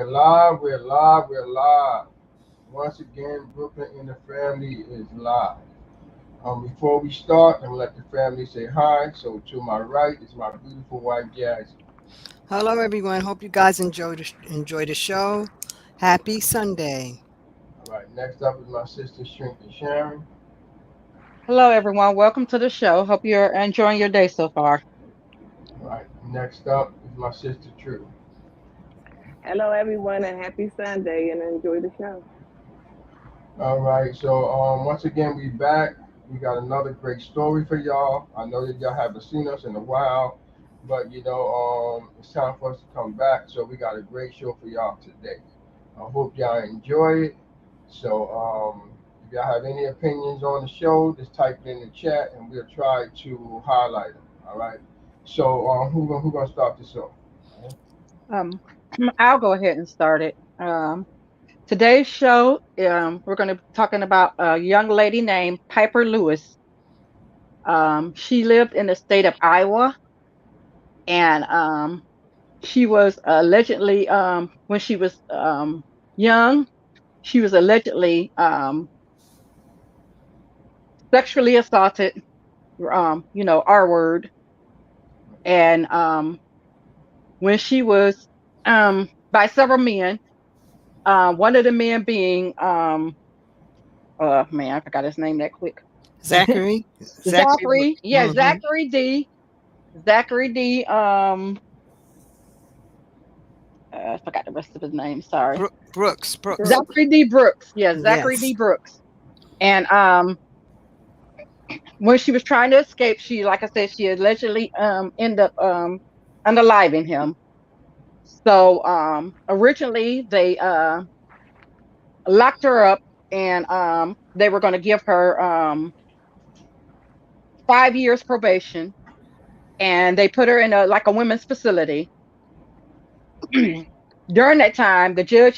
We're live, we're live, we're live. Once again, Brooklyn in the family is live. Before we start, I'm gonna let the family say hi. So to my right is my beautiful wife, Jazzy. Hello, everyone. Hope you guys enjoy the show. Happy Sunday. All right, next up is my sister, Shrink and Sharon. Hello, everyone. Welcome to the show. Hope you're enjoying your day so far. All right, next up is my sister, True. Hello, everyone, and happy Sunday, and enjoy the show. All right, so once again, we back. We got another great story for y'all. I know that y'all haven't seen us in a while, but it's time for us to come back. So we got a great show for y'all today. I hope y'all enjoy it. So if y'all have any opinions on the show, just type it in the chat, and we'll try to highlight them. All right. So who gonna start this off? Um, I'll go ahead and start it. Today's show, we're going to be talking about a young lady named Piper Lewis. She lived in the state of Iowa, and she was allegedly, when she was young, she was allegedly sexually assaulted. R word, and when she was by several men. One of the men being man, I forgot his name that quick. Zachary. Zachary. Zachary, yeah, Mm-hmm. Zachary D. I forgot the rest of his name. Sorry, Brooks. Brooks. Brooks. Zachary D. Brooks. Yeah, Zachary D. Yes. Brooks. And when she was trying to escape, she, like I said, she allegedly ended up unaliving him. So originally they locked her up, and they were going to give her 5 years probation, and they put her in a women's facility. During that time, the judge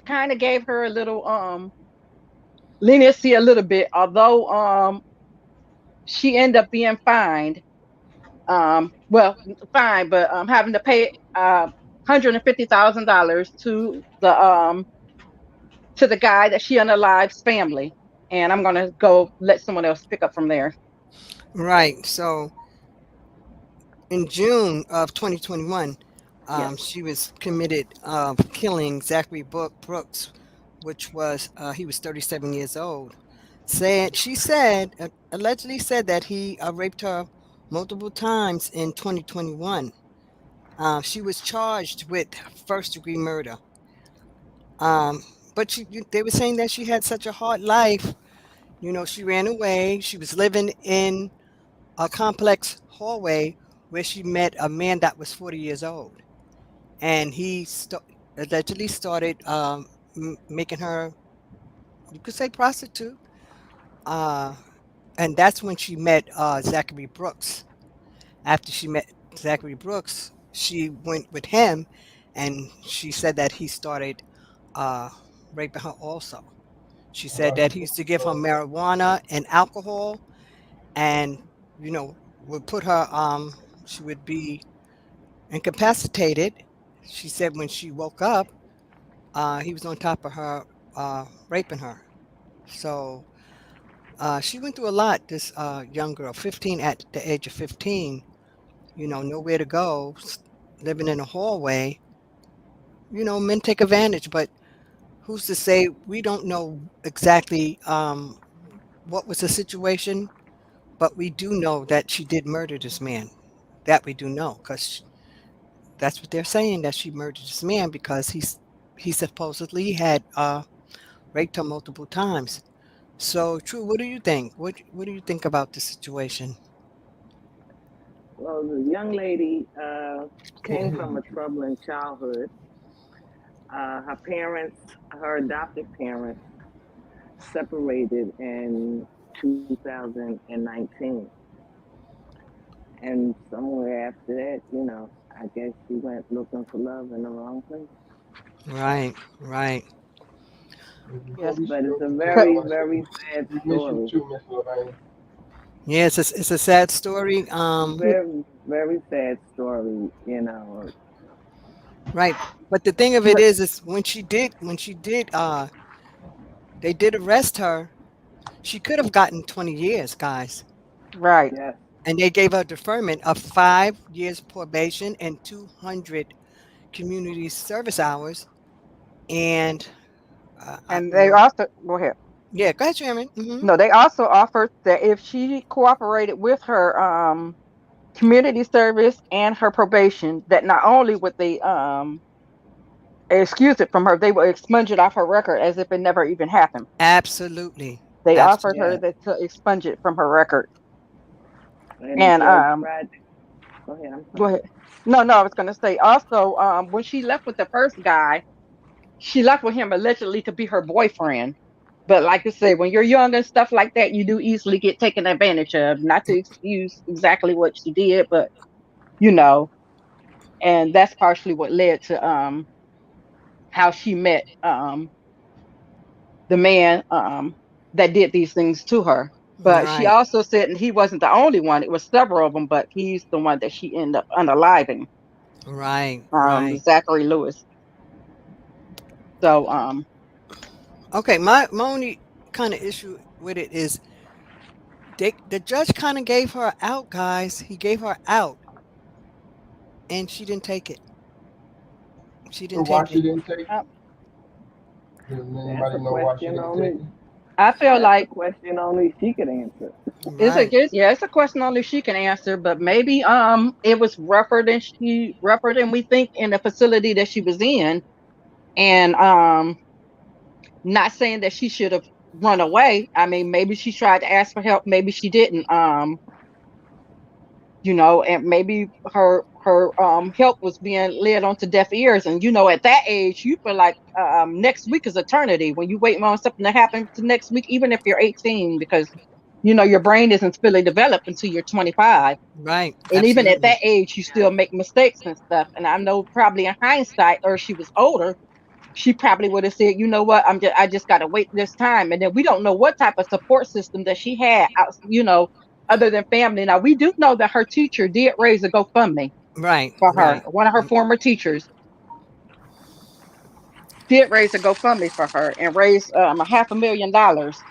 kind of gave her a little leniency, a little bit, although she ended up being fined. Well, fine, but having to pay $150,000 to the guy that she unalived's family. And I'm gonna go let someone else pick up from there. Right. So in June of 2021, Yes. she was committed of killing Zachary Brooks, which was he was 37 years old. Allegedly said that he raped her multiple times in 2021. She was charged with first degree murder. Um, but they were saying that she had such a hard life. She ran away. She was living in a complex hallway where she met a man that was 40 years old. And allegedly started making her, you could say, prostitute. Uh, and that's when she met Zachary Brooks. After she met Zachary Brooks, she went with him, and she said that he started uh, raping her also. She All said right. that he used to give her marijuana and alcohol, and would put her. She would be incapacitated. She said when she woke up, he was on top of her, raping her. So she went through a lot. This young girl, 15, at the age of 15, nowhere to go, living in a hallway. Men take advantage, but who's to say? We don't know exactly what was the situation, but we do know that she did murder this man. That we do know, because that's what they're saying, that she murdered this man because he supposedly had raped her multiple times. So, True, what do you think? What do you think about the situation? Well, the young lady Can't came hear from you, a True. troubling childhood. Her parents, her adopted parents, separated in 2019. And somewhere after that, I guess she went looking for love in the wrong place. Right, right. Before Yes. we But it's go a into that, I very, want to say very sad we miss you story. too, Miss Lorraine. Yeah, it's a sad story. Yeah. Very. very sad story, you know. Right. But the thing of it is when she did, they did arrest her. She could have gotten 20 years, guys. Right. Yes, And they gave her deferment of 5 years probation and 200 community service hours. And, And you they know, also go ahead. yeah, go ahead, Chairman. No, they also offered that if she cooperated with her community service and her probation, that not only would they excuse it from her, they would expunge it off her record as if it never even happened. Absolutely. They offered her yes. Absolutely. that to expunge it from her record. And it's And so tragic. Go ahead, I'm go sorry. ahead. No, I was gonna say also, when she left with the first guy, she left with him allegedly to be her boyfriend. But like I said, when you're young and stuff like that, you do easily get taken advantage of. Not to excuse exactly what she did, but you know, and that's partially what led to how she met the man that did these things to her. But she Right. also said, and he wasn't the only one; it was several of them. But he's the one that she ended up unaliving, Right. Right. Zachary Lewis. So Okay. My only kind of issue with it is the judge kind of gave her out, guys. He gave her out, and she didn't take it. She So didn't why take she it. didn't take it? uh, Does That's anybody a know why she question didn't take only it? I feel that's a like question only she could answer. Right. yeah, it's a question only she can answer. But maybe it was rougher than we think in the facility that she was in, and not saying that she should have run away. I mean, maybe she tried to ask for help, maybe she didn't. And maybe her help was being led onto deaf ears. And at that age, you feel like next week is eternity when you waiting on something to happen to next week, even if you're 18, because your brain isn't fully developed until you're 25. Right. And even at that Absolutely. age, you still make mistakes and stuff. And I know probably in hindsight, or she was older, she probably would have said, you know what, I just got to wait this time. And then we don't know what type of support system that she had out, other than family. Now we do know that her teacher did raise a GoFundMe Right. for her. Right. One of her former teachers did raise a GoFundMe for her and raised $500,000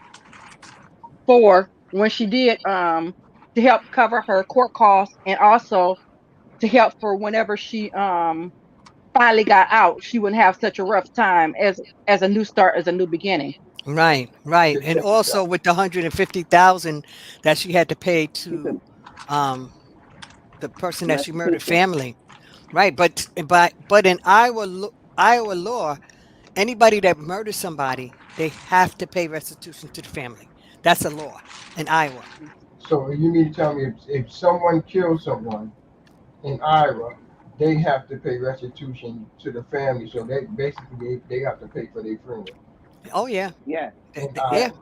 for when she did to help cover her court costs, and also to help for whenever she finally got out, she wouldn't have such a rough time as a new start, as a new beginning. Right. Right. To And check it also out. with the 150,000 that she had to pay She could to um the person that she murdered restitution. family. Right. But in Iowa law, anybody that murders somebody, they have to pay restitution to the family. That's a law in Iowa. So you mean to tell me if someone kills someone in Iowa, they have to pay restitution to the family. So they basically they have to pay for their funeral Oh yeah. Yes, in Yeah. yes, Iowa.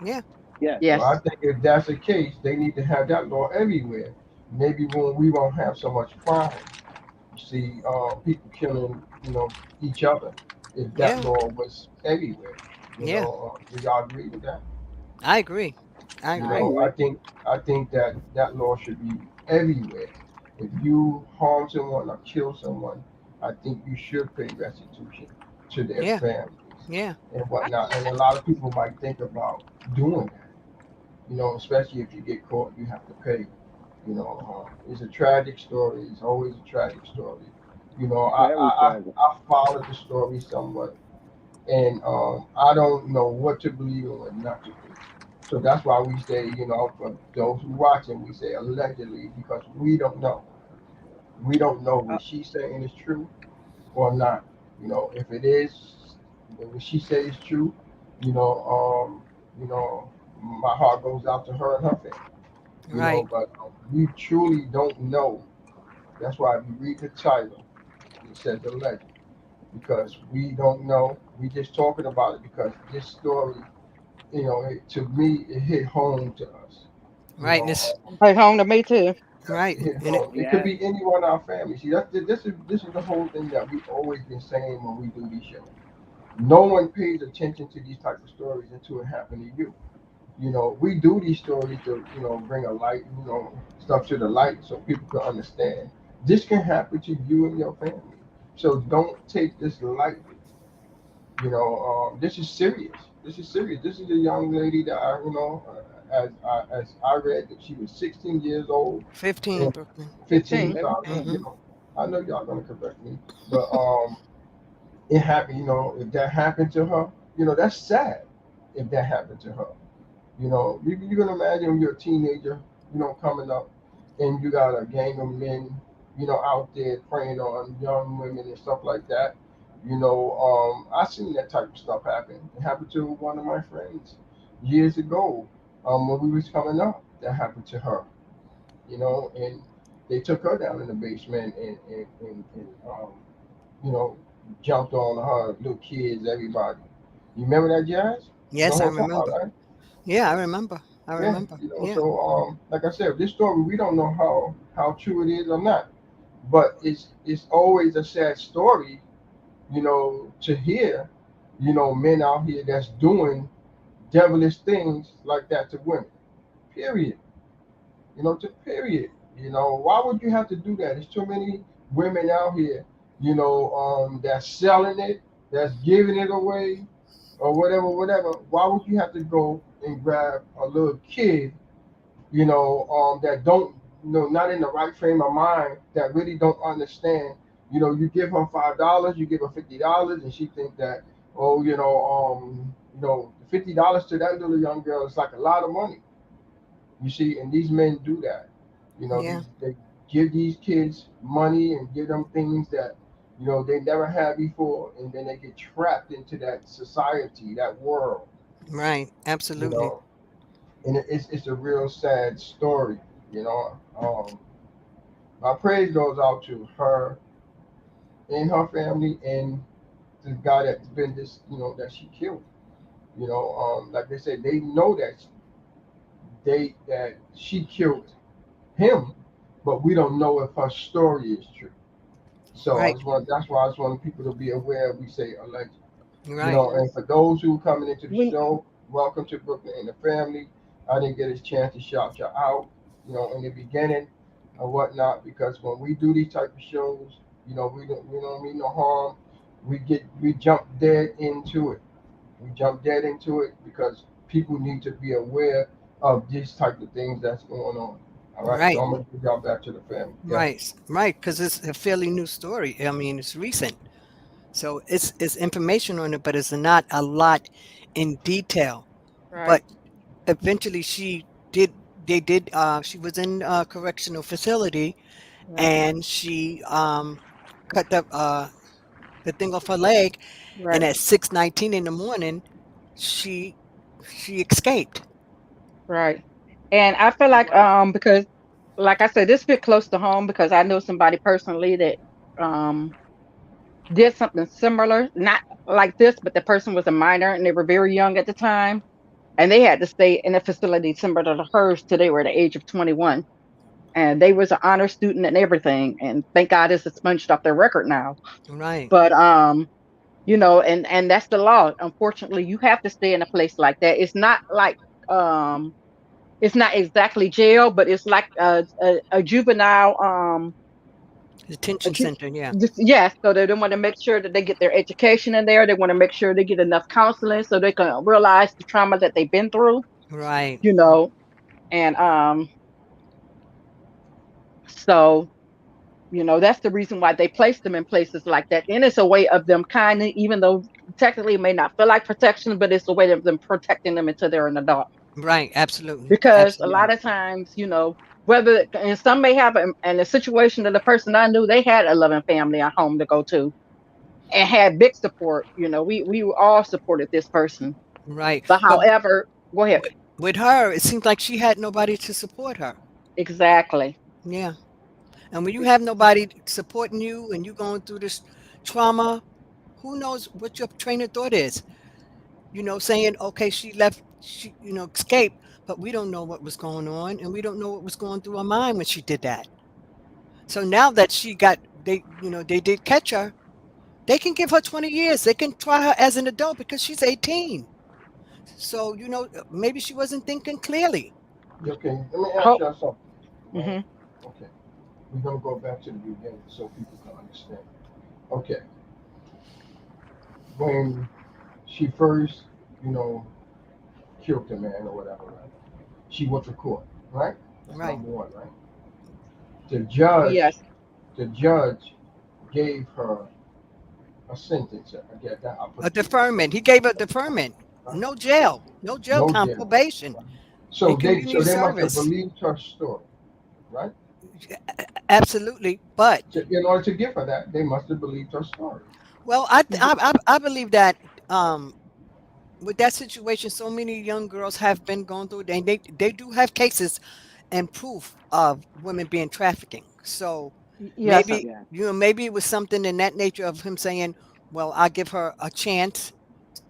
Yeah. yes. So I Yes. think if that's the case, they need to have that law everywhere. Maybe when we won't have so much crime. You see, people killing, each other. If that Yeah. law was everywhere, Yeah. do y'all agree with that? I agree. I You I agree. know, I agree. think I think that that law should be everywhere. If you harm someone or kill someone, I think you should pay restitution to their Yeah. families Yeah. and whatnot. And a lot of people might think about doing that. Especially if you get caught, you have to pay. It's a tragic story. It's always a tragic story. Very tragic. I followed the story somewhat, and I don't know what to believe and what not to believe. So that's why we say, for those who watching, we say allegedly because we don't know. We don't know Uh, what she's saying is true or not. If it is, what she says is true, you know, my heart goes out to her and her family. Right. But we truly don't know. That's why if you read the title, it says alleged because we don't know. We just talking about it because this story, to me, it hit home to us. You Right. And know, it's Hey, home to me too. right. it hit And it home. It could Yes. be anyone in our family. See, this is the whole thing that we've always been saying when we do these shows. No one pays attention to these type of stories until it happened to you. You know, we do these stories to, you know, bring a light, you know, stuff to the light so people can understand. This can happen to you and your family. So don't take this lightly. You know, this is serious. This is serious. This is a young lady that I, you know, as I read that she was 16 years old 15, and Brooklyn. 15. 15. So I, Hmm. you know, I know y'all gonna correct me, but it happened. You know, if that happened to her, you know, that's sad. If that happened to her, you know, you can imagine when you're a teenager, you know, coming up, and you got a gang of men, you know, out there preying on young women and stuff like that. You know, I seen that type of stuff happen. It happened to one of my friends years ago, when we was coming up. That happened to her, you know, and they took her down in the basement and you know, jumped on her, little kids, everybody. You remember that, Jazz? You know Yes, I what I'm talking about, remember. right? Yeah, I remember. I Yeah, remember. you know, Yeah. so like I said, this story we don't know how true it is or not, but it's always a sad story, you know, to hear, you know, men out here that's doing devilish things like that to women. Period. You know, to period. You know, why would you have to do that? There's too many women out here, you know, that's selling it, that's giving it away, or whatever, whatever. Why would you have to go and grab a little kid, you know, that don't, you know, not in the right frame of mind, that really don't understand. You know, you give her $5, you give her $50, and she think that, oh, you know, $50 to that little young girl is like a lot of money. You see, and these men do that. You know, Yeah. they give these kids money and give them things that, you know, they never had before, and then they get trapped into that society, that world. Right. You Absolutely. know, and it's a real sad story. You know, my praise goes out to her and her family and the guy that's been this, you know, that she killed. You know, like they said, they know that she killed him, but we don't know if her story is true. So I Right. just want that's why I just want people to be aware. We say alleged. You Right. know, and for those who coming into the We show, welcome to Brooklyn and the family. I didn't get a chance to shout you out, you know, in the beginning or whatnot, because when we do these type of shows, you know, we don't mean no harm. We jump dead into it. We jump dead into it because people need to be aware of these type of things that's going on. All right, so Right. I'm gonna give y'all back to the family. Yeah. Right. Right. Because it's a fairly new story. I mean, it's recent. So it's information on it, but it's not a lot in detail. right, But eventually they did she was in a correctional facility, right, and she cut the thing off her leg, and right, at 6:19 in the morning she she escaped. right. And I feel like because like I said, this fit close to home because I know somebody personally that um did something similar, not like this, but the person was a minor and they were very young at the time, and they had to stay in a facility similar to hers till they were the age of 21. And they was an honor student and everything, and thank God it's expunged off their record now. Right. But you know, and that's the law. Unfortunately, you have to stay in a place like that. It's not like um it's not exactly jail, but it's like a juvenile a Detention ju- center, yeah. yes. So they want to make sure that they get their education in there. They want to make sure they get enough counseling so they can realize the trauma that they've been through. Right. You know, and so you know that's the reason why they place them in places like that. And it's a way of them kind of, even though technically it may not feel like protection, but it's a way of them protecting them until they're an adult. Right. Absolutely. Because a lot Absolutely. of times, you know, whether and some may have and the situation that the person I knew, they had a loving family at home to go to and had big support. You know, we all supported this person. Right. But But however, go ahead. with her, it seems like she had nobody to support her. Exactly. Yeah. And when you have nobody supporting you and you going through this trauma, who knows what your train of thought is? Saying, okay, she left, she, escaped, but we don't know what was going on, and we don't know what was going through her mind when she did that. So now that they did catch her, they can give her 20 years. They can try her as an adult because she's 18. So, maybe she wasn't thinking clearly. Okay, let me ask Hope. y'all something. Right? Hmm. Okay, we're gonna go back to the beginning so people can understand. Okay, when she first, you know, killed the man or whatever, right? She went to court, right? That's Right. number one, right? The judge, Yes. the judge gave her a sentence. I get that. I A put the deferment. He gave a deferment. right? No jail. No jail No time, jail. probation, Right? and So community they must have service. believed her story, right? Absolutely. But, So in order to give her that, they must have believed her story. well, I believe that um, with that situation, so many young girls have been going through, and they do have cases and proof of women being trafficking. So Yes, sir. maybe, Yeah. maybe it was something in that nature of him saying, well, I'll give her a chance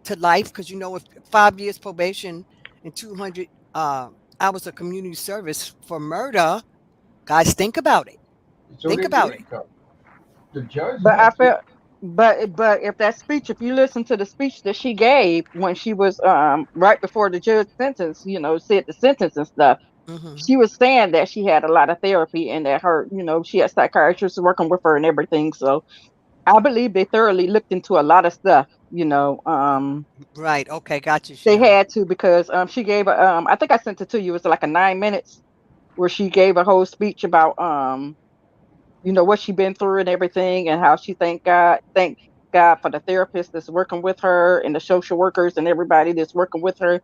to life, because if 5 years probation and 200 hours of community service for murder, guys, think about it. So Think they about it. believed her. The judge But I had to. felt, but if that speech, if you listen to the speech that she gave when she was right before the judge sentence, said the sentence and stuff, Hmm. she was saying that she had a lot of therapy and that her, she had psychiatrists working with her and everything. So I believe they thoroughly looked into a lot of stuff. Right. Okay. Got you, They Sharon. had to because she gave a I think I sent it to you. It was like a 9 minutes where she gave a whole speech about what she been through and everything, and how she thank God for the therapist that's working with her and the social workers and everybody that's working with her,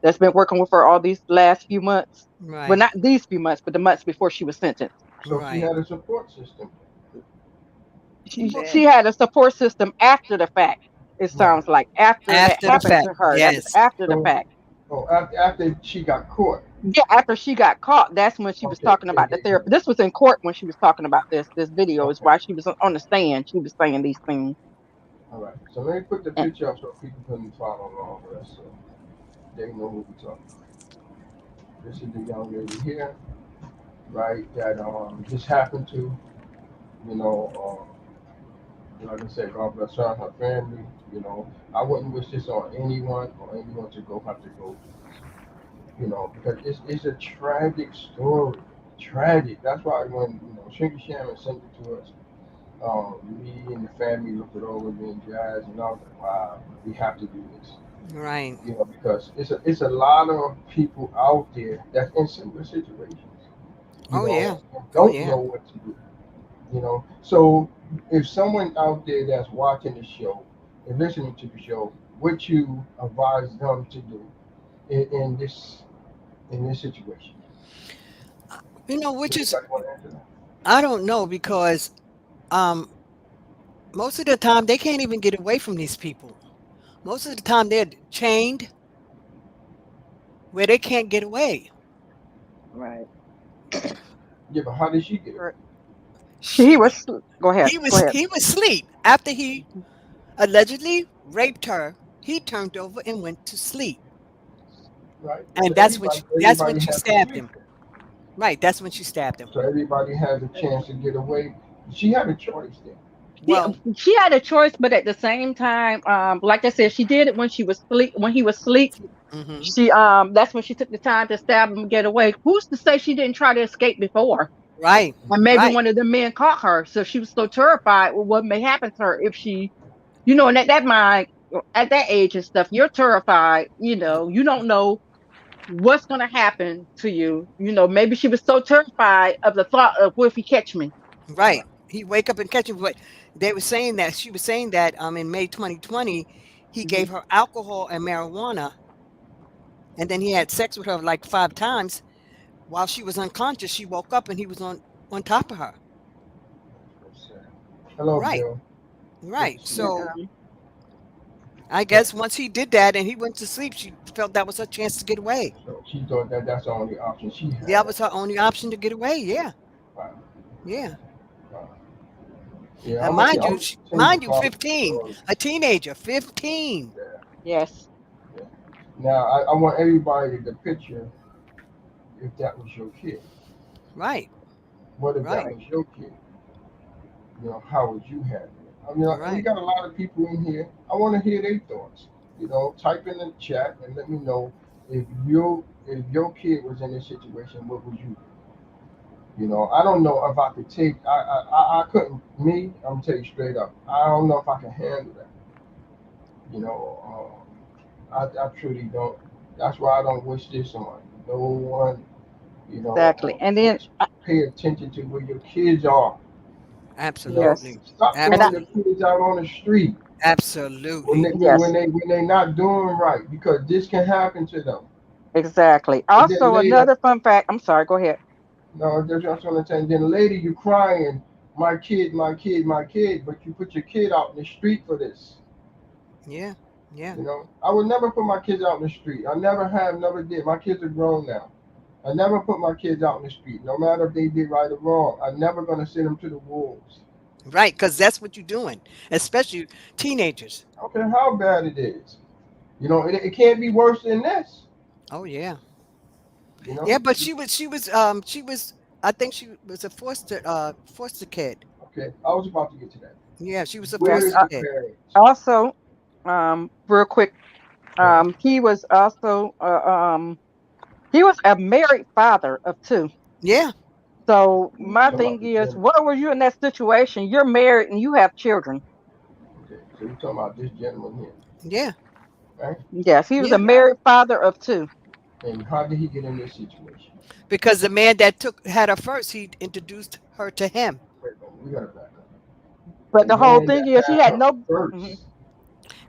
that's been working with her all these last few months. Well, Right. not these few months, but the months before she was sentenced. So she Right. had a support system. She She did. had a support system after the fact. It Right. sounds like after that After the happened fact. to her. That was Yes. after the So, fact. oh, after she got caught. Yeah, after she got caught, that's when she was Okay, talking they about the gave therapy. her. This was in court when she was talking about this. This video is Okay, why she was on the stand. She was saying these things. all right. So let me put the And picture up so people can follow along with us, so they know who we're talking about. This is the young lady here, right? That this happened to. You know, like I said, God bless her and her family. I wouldn't wish this on anyone or anyone to have to go through this. Because it's a tragic story. Tragic. That's why when Shinky Shaman sent it to us, me and the family looked it over, me and Jazz, and I was like, wow, we have to do this. Right. Because it's a lot of people out there that's in similar situations, Oh yeah. and Oh don't yeah. know what to do. So if someone out there that's watching the show and listening to the show, what you advise them to do in this situation? Which is, Anybody want to answer that? I don't know, because um most of the time they can't even get away from these people. Most of the time they're chained where they can't get away. Right. Yeah, but how did she get her- away? she She was. Go ahead. he Go was ahead. he was asleep after he allegedly raped her. He turned over and went to sleep. Right? So And that's when everybody she has a stabbed chance. him. Right, that's when she stabbed him. So everybody has a chance to get away. She had a choice then. She, Well, she had a choice, but at the same time, like I said, she did it when she was sleep. When he was asleep, mhm. she that's when she took the time to stab him and get away. Who's to say she didn't try to escape before? Right. And maybe Right. one of the men caught her, so she was so terrified with what may happen to her if she, and at that mind, at that age and stuff, you're terrified. You don't know what's gonna happen to you. Maybe she was so terrified of the thought of, what if he catch me? Right. Right. He wake up and catch him. But they were saying that she was saying that in May 2020, he Hmm. gave her alcohol and marijuana, and then he had sex with her like 5 times. While she was unconscious, she woke up and he was on top of her. That's sad. Hello, Right. Bill. Good Right. to see Yeah. you. So I So, guess once he did that and he went to sleep, she felt that was her chance to get away. so she thought that that's the only option she That had. was her only option to get away. Yeah. Wow. Yeah. Wow. Yeah, And I'm gonna mind you, continue to follow the 15, story. a teenager, 15. Yeah, Yes. yeah. Now I want everybody to picture if that was your kid. Right. What if that Right. was your kid? How would you handle it? We Right. got a lot of people in here. I want to hear their thoughts. type in the chat and let me know if your kid was in this situation, what would you do? I don't know if I could take. I couldn't. Me, I'm gonna tell you straight up. I don't know if I can handle that. You know, I truly don't. That's why I don't wish this on no one. Exactly. And then Just pay attention to where your kids are. You know, yes, Absolutely. stop and I, throwing Absolutely. your kids out on the street when Absolutely. when yes, they when they not doing right because this can happen to them. exactly. And then Also, later, another fun fact. I'm sorry. Go ahead. no, that's what I'm trying to tell you. Then later you crying, my kid, my kid, my kid, but you put your kid out in the street for this. Yeah. Yeah. I would never put my kids out in the street. I never have, never did. My kids are grown now. I never put my kids out in the street, no matter if they did right or wrong. I'm never gonna send them to the wolves. Right. Because that's what you're doing, especially teenagers. I don't care how bad it is. It can't be worse than this. Oh yeah. You Yeah, know. but she was I think she was a foster kid. Okay, I was about to get to that. Yeah, she was a Yes. Where foster is the kid. parents? Also, real quick. Uh, He was also he was a married father of two. Yeah. So you my talking about thing the is, gentleman? what were you in that situation? You're married and you have children. Okay, so you talking about this gentleman here, Yeah. right? Yes, he was a Yeah. married father of two. And how did he get in this situation? Because the man that took had her first, he introduced her to him. Wait a minute, we gotta back up. But The the whole man thing that is, he had had her no. Hmm. first.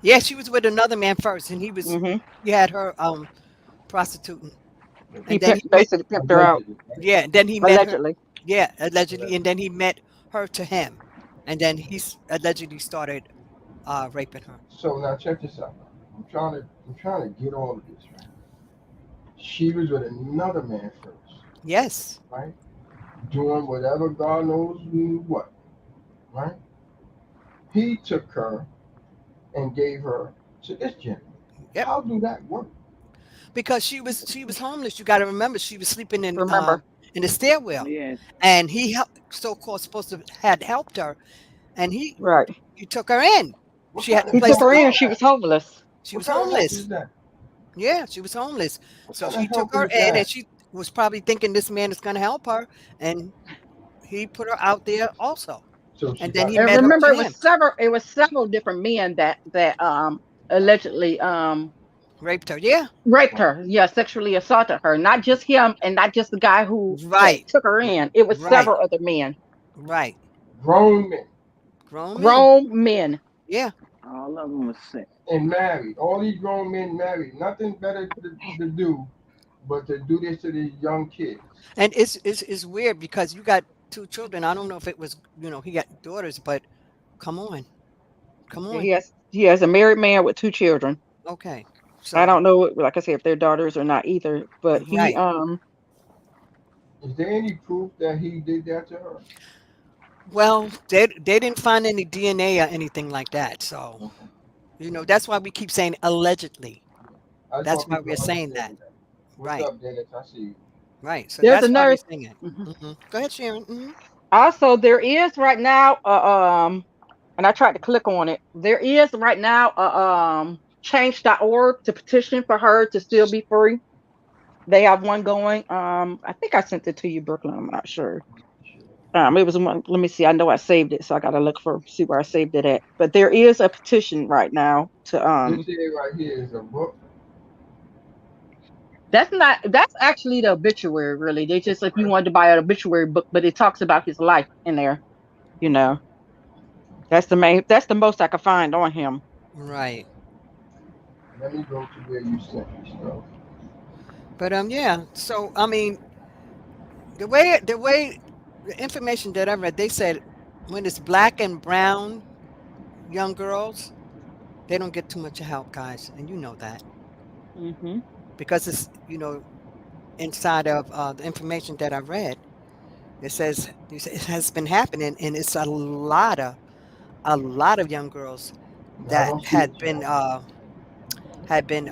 Yeah, she was with another man first, and Hmm. he had her prostituting, Okay, He and then he met basically pimped her out allegedly, right? yeah, and then he met her allegedly. yeah allegedly, and Allegedly. then he met her to him, and then allegedly started raping her. So now check this out. I'm trying to get all of this right. She was with another man first, Yes. right? Doing whatever God knows what, right? He took her and gave her to this gentleman. Yep. How do that work? Because she was homeless. You got to remember she was sleeping Remember, in the stairwell, Yes. and so-called supposed to had helped her, and right? he took her in. What She had kind no of He place took to help her is in. go. She that? was homeless. She What was kind of help is homeless. that? Yeah, she was homeless. What So kind of she took help her is in, and that? she was probably thinking this man is going to help her, and he put her out there also. So she And then got he And met her remember, to it was him, several. It was several different men that allegedly raped her. Yeah, raped her. Yeah, sexually assaulted her. Not just him, and not just the guy who that right, took her in. It was right, several other men, right. grown men Grown men. grown men. Yeah, All of them was sick. and married. All these grown men married. Nothing better to do but to do this to these young kids. and it's weird because you got two children. I don't know if it was he got daughters, but come on, come Yeah, on. he has a married man with two children. Okay, I so don't know, like I said, if they're daughters or not either. But he right. Is there any proof that he did that to her? Well, they didn't find any DNA or anything like that. So Okay. that's why we keep saying allegedly. I just That's want why people we're to saying that. understand that. What's Right, up, Dennis? I see you. right. So there's that's why we're another. saying it. Mhm. Go ahead, Sharon. Also, there is right now and I tried to click on it. There is right now change.org to petition for her to still be free. They have one going. I think I sent it to you, Brooklyn. I'm not sure. It was one. Let me see. I know I saved it, so I gotta look for see where I saved it at. But there is a petition right now to This here right here is a book. that's actually the obituary, really. They just if you wanted to buy an obituary book, but it talks about his life in there, you know. That's the most I could find on him. Right. Let me go to where you sent me stuff. But yeah. So I mean, the way the information that I read, they said when it's black and brown young girls, they don't get too much help, guys, and you know that Hmm. because it's inside of the information that I read. It has been happening, and it's a lot of young girls I that don't see the chat. had been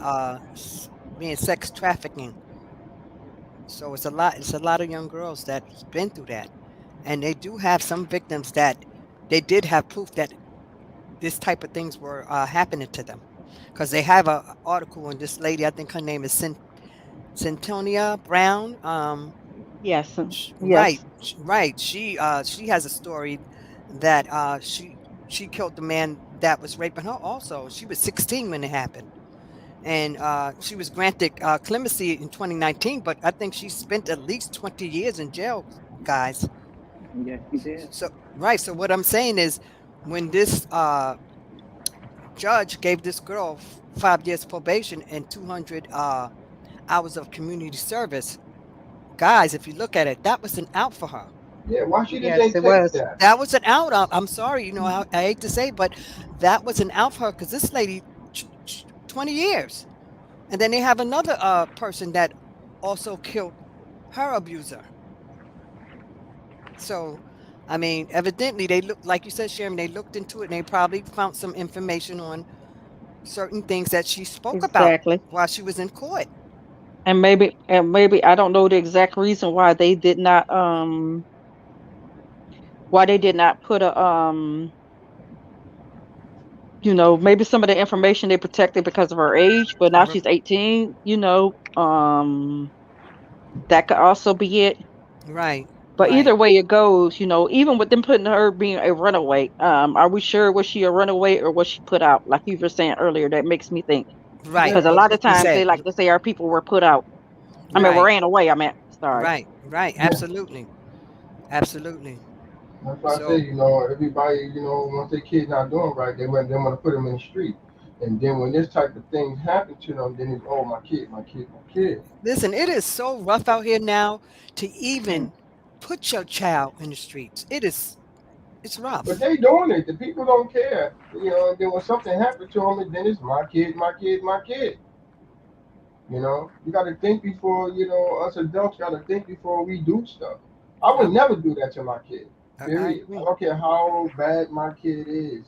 being sex trafficking. So it's a lot of young girls that's been through that, and they do have some victims that they did have proof that this type of things were happening to them. because they have a article on this lady. I think her name is Centonia Brown. Yes. Right, Yes. right. She has a story that she killed the man that was raping her. Also, she was 16 when it happened, and she was granted clemency in 2019. But I think she spent at least 20 years in jail, guys. Yes, she did. So right. So what I'm saying is, when this judge gave this girl 5 years probation and 200 hours of community service, guys, if you look at it, that was an out for her. Yeah, why she just Yes, ain't it take was. that? That was an out. I'm sorry, I hate to say, but that was an out for her because this lady, 20 years. And then they have another person that also killed her abuser. So, I mean, evidently they looked, like you said, Sharon, they looked into it and they probably found some information on certain things that she spoke about Exactly. while she was in court. And maybe I don't know the exact reason why they did not put a maybe some of the information they protected because of her age, but now R- she's 18, that could also be it. Right, But right, either way it goes, even with them putting her being a runaway, are we sure was she a runaway or was she put out? Like you were saying earlier, that makes me think. right. Yeah, Because a but lot the, of You times they said, like to say our people were put out. I mean, were right, ran away, I meant. Sorry. right, right. yeah, Absolutely, absolutely. that's why I say, So, everybody, once their kid's not doing right, they want to put them in the street. And then when this type of things happen to them, then it's, oh, my kid, my kid, my kid. listen, it is so rough out here now to Mm. even put your child in the streets. It's But rough. they doing it. The people don't care. And then when something happens to them, then it's my kid, my kid, my kid. You got to think before, us adults got to think before we do stuff. I I, would never do that to my kid. I Period. I agree. don't care how bad my kid is.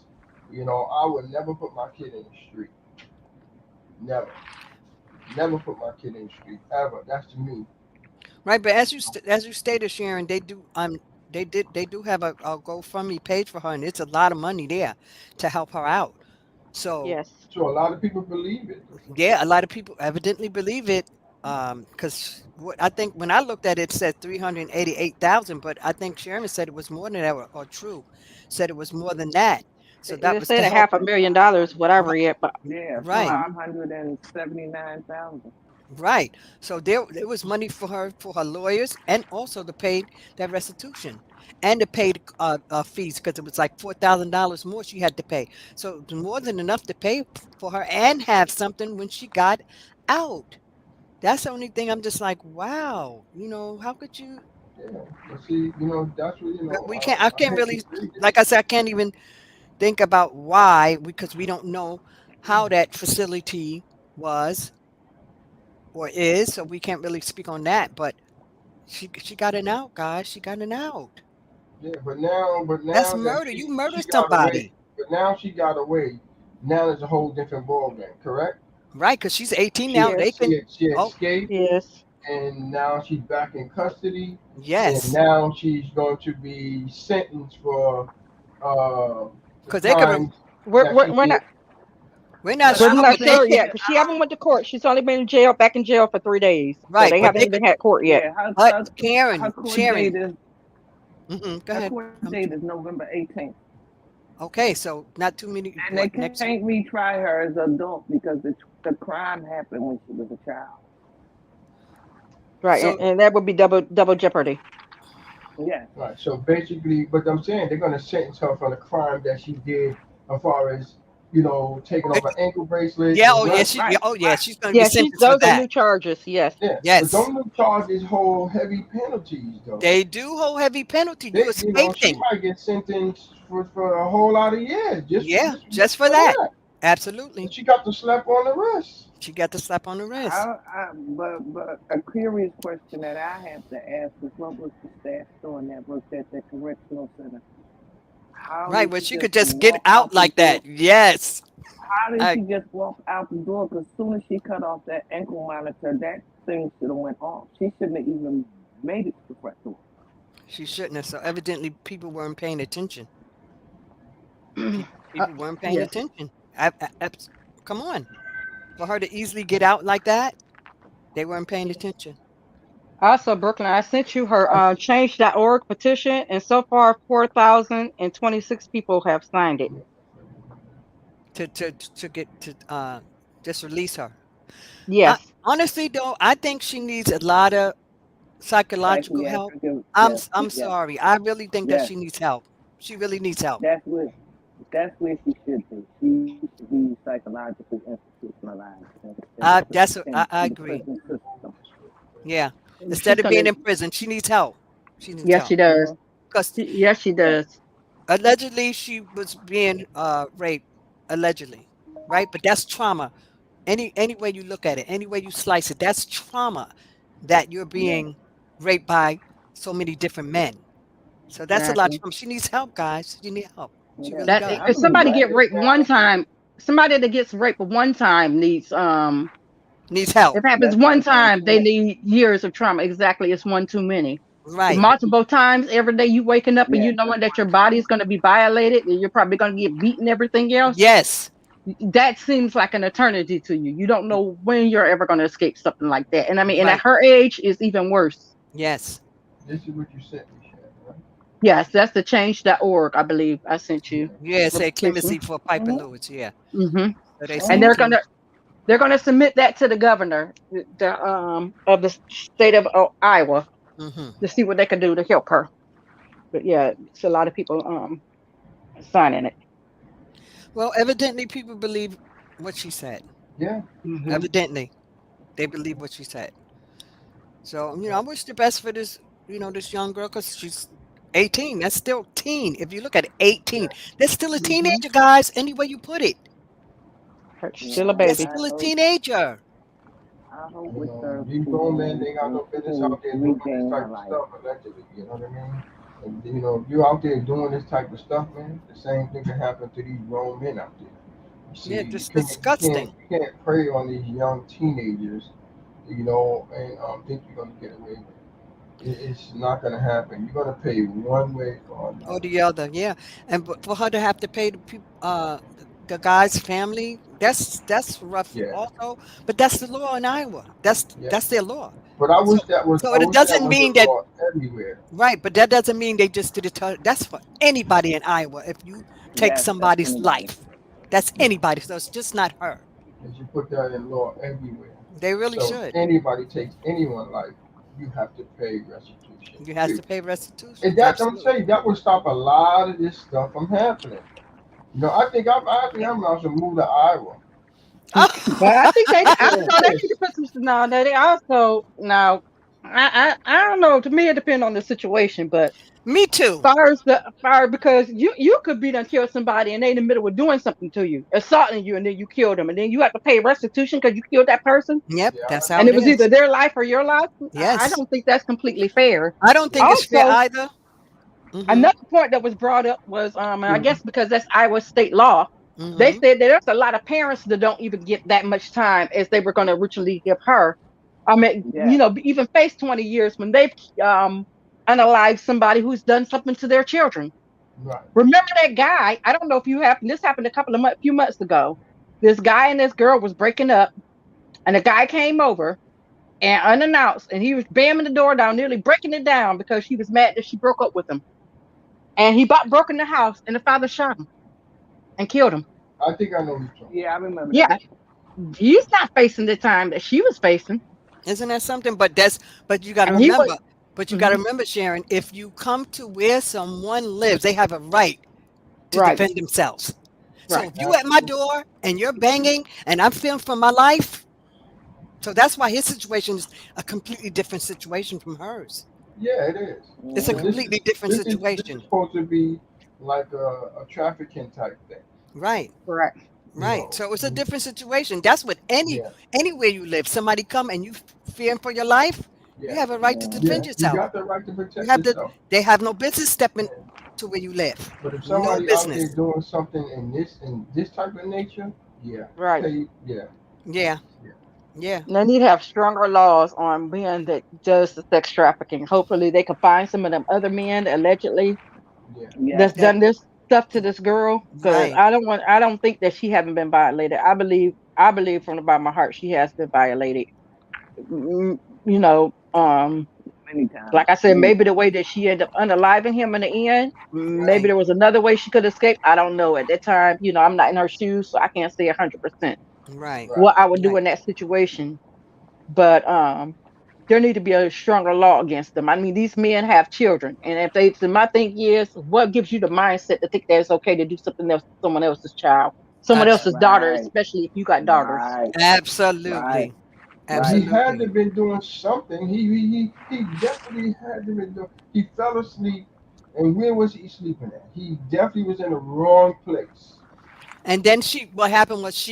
I would never put my kid in the street. Never. Never put my kid in the street ever. That's to me. Right, but as you stated, Sharon, they do have a GoFundMe page for her, and it's a lot of money there to help her out. So Yes. So a lot of people believe it. yeah, a lot of people evidently believe it. Because what I think when I looked at it, it said 388,000, but I think Sharon said it was more than that, or True said it was more than that. So that It was to said a help half a her. million dollars, what I Right, read, but Yeah, right, um 579,000. right. So there was money for her lawyers, and also to pay that restitution, and to pay the fees because it was like $4,000 more she had to pay. So it was more than enough to pay for her and have something when she got out. That's the only thing I'm just like, wow, how could you? Yeah. But see, that's what But I I can't hate to really, say this. like I said, I can't even think about why because we don't know how that facility was or is, so we can't really speak on that. But she got an out, guys. She got an out. Yeah, but now That's that murder. You she murdered got away, somebody, but now she got away. Now it's a whole different ball game, correct? right? Because she's 18 She now. They yes. can. she Oh, escaped, Yes. and now she's back in custody, and yes, now she's going to be sentenced for uh, the because they could. crimes We're that we're, she we're did. not We're not we're I sure, not but don't they sure think yet can. that. because she haven't went to court. She's only been in jail, back in jail for 3 days, so Right, they but haven't they even could. had court yet. Yeah, But her Karen, court Sharon, date is go her ahead. court date is November 18th, Okay, so not too many. and they What next? can't retry her as an adult because the crime happened when she was a child. Right, and, So and that would be double jeopardy. Yes, Right. So basically, but I'm saying they're going to sentence her for the crime that she did, as far as taking off it, an ankle bracelet yeah, and oh yeah, running. yeah, right, oh yeah, right. she's gonna be Yeah, she's sentenced for those are that. new charges. Yes. Yeah, but Yes, don't look charges hold heavy penalties though. they do hold heavy penalty. You She escaping. might get sentenced for a whole lot of years Yeah, just just for for that. that. And Absolutely. she got the slap on the wrist. She got the slap on the wrist. But a curious question that I have to ask is, what was the staff doing that worked at the correctional center? How Right, did where she she just could just get walk out out the like door? that. Yes. How did I, she just walk out the door? Because soon as she cut off that ankle monitor, that thing should have went off. She shouldn't have even made it to the front door. she shouldn't have. So evidently people weren't paying attention. uh, People weren't paying yes. attention. Come on. For her to easily get out like that, they weren't paying attention Also, Brooklyn, I sent you her I, change.org petition, and so far 4,026 people have signed it. to get to just release her. I, Yes, honestly, though, I think she needs a lot of psychological help. Psychiatric, I'm yes, s- I'm yes, sorry. I really think that yes. she needs help. She really needs help. That's what that's where she should be. She should be psychologically institutionalized instead of put I into the agree. prison system. Yeah. Instead she's of gonna. being in prison, she needs help. She needs Yes, help she does. Mhm. because Yes, she Yes, does. allegedly she was being raped, allegedly, right? But that's trauma. Any way you look at it, any way you slice it, that's trauma that you're yes. being raped by so many different men. So that's a lot of Exactly. trauma. She needs help, guys. She needs help. She Yeah. really That and does. I if believe somebody that get is raped one now. time, somebody that gets raped one time needs Needs help. if it happens That's one lifelong time, they trauma. need years of trauma. Exactly, it's one too many. The Right. multiple times every day you waking up and Yes, you that's knowing that your one body is trauma. going to be violated and you're probably going to get beaten, everything else. Yes. That seems like an eternity to you. You don't know when you're ever going to escape something like that. And I mean, and at Right. her age is even worse. Yes. This is what you sent me, Shannon, right? Yes, that's the change.org. I believe I sent you Yeah. Yeah, the say petition. clemency for Piper Mhm. Lewis. Yeah. Hmm. So they And say Mhm. clemency. they're gonna submit that to the governor, of the state of Iowa, Hmm. to see what they can do to help her. But yeah, it's a lot of people signing it. Well, evidently people believe what she said. Yeah. Hmm. Evidently, they believe what she said. So, I wish the best for this, this young girl because she's 18. That's still teen. If you look at it, 18. Yeah. That's still a Hmm. teenager, guys, any way you put it. Still a Yeah, That's baby. still a teenager. I hope You with know, her these grown men, to they got no business to out there doing this regain her type of life. stuff allegedly. You know what I mean? And if you out there doing this type of stuff, man, the same thing can happen to these grown men out there. You see, Yeah, you just can't, you can't, disgusting. you can't prey on these young teenagers, and think you're gonna get away with it. It's not gonna happen. You're gonna pay one way or Or another. the other, yeah. And but for her to have to pay the people, the guy's family, that's rough Yeah, also. But that's the law in Iowa. That's yeah. that's their law. But I So wish that was, so I it wish that doesn't was the mean that law everywhere. right, but that doesn't mean they just did it to that's for anybody in Iowa. If you take Yes, that's somebody's anybody. life, that's Yeah, anybody. So it's just not her. they should put that in law everywhere. They really So if should. anybody takes anyone's life, you have to pay restitution. You have to Period. pay restitution. And that I'm Absolutely. telling you, that would stop a lot of this stuff from happening. I think I'm about to move to Iowa. But I think they, I Yeah, don't know, they need to yes. put some, no, they also, now, I don't know, to me it depends on the situation, but Me too. far as the fire, because you could be done kill somebody and they in the middle of doing something to you, assaulting you, and then you killed them, and then you have to pay restitution because you killed that person, Yep, Yeah, that's how and it it was either is. their life or your life. I Yes. don't think that's completely fair. I don't think it's fair Also, either. Mm-hmm. another point that was brought up was, and I mhm, guess because that's Iowa state law, they Mm-hmm. said that there's a lot of parents that don't even get that much time as they were going to originally give her. I mean, Yes, even face 20 years when they've unalived somebody who's done something to their children. right. Remember that guy? I don't know if you happened. This happened a few months ago. This guy and this girl was breaking up, and the guy came over and unannounced, and he was bamming the door down, nearly breaking it down because she was mad that she broke up with him. And he broke in the house, and the father shot him and killed him. I think I know what you're talking yeah, I remember that. Yeah, he's not facing the time that she was facing, Isn't that something? But you got to and he was. remember. But you got to Mhm. remember, Sharon. If you come to where someone lives, they have a right to Right, defend themselves. So right. if you about. at my Absolutely. door and you're banging and I'm fearing for my life, so that's why his situation is a completely different situation from hers. Yeah, it is. It's a And Hmm. completely different this is situation. supposed to be like a trafficking type thing. Right. Correct. You Right. know. So it's a different situation. That's what Yeah, anywhere you live, somebody come and you fearing for your life, you yeah, have a right to Hmm. defend yeah. You yourself. got the right to You protect have to yourself. they have no business stepping Yeah. to where you live. But if No somebody out there business. doing something in this type of nature, yeah, Right. pay, yeah, Yeah. yeah, Yeah. And they need to have stronger laws on men that does the sex trafficking. Hopefully, they can find some of them other men allegedly yeah. Yes, that's That done this stuff to this girl because Right. I don't think that she haven't been violated. I believe from the bottom of my heart she has been violated. Mm, You know, Many times. like I said, Many maybe the times. way that she ended up unaliving him in the end, maybe Right. there was another way she could escape. I don't know. At that time, I'm not in her shoes, so I can't say 100% Right. Right. what I would do Right. in that situation. But there need to be a stronger law against them. I mean, these men have children, and if they, so my thing is, what gives you the mindset to think that it's okay to do something else to someone else's child, someone Abs- else's daughter, Right. especially if you got daughters? Right. Right. absolutely. But he Right. had to Absolutely. been doing something. He definitely had to been doing. He fell asleep, and where was he sleeping at? He definitely was in the wrong place. And then what happened was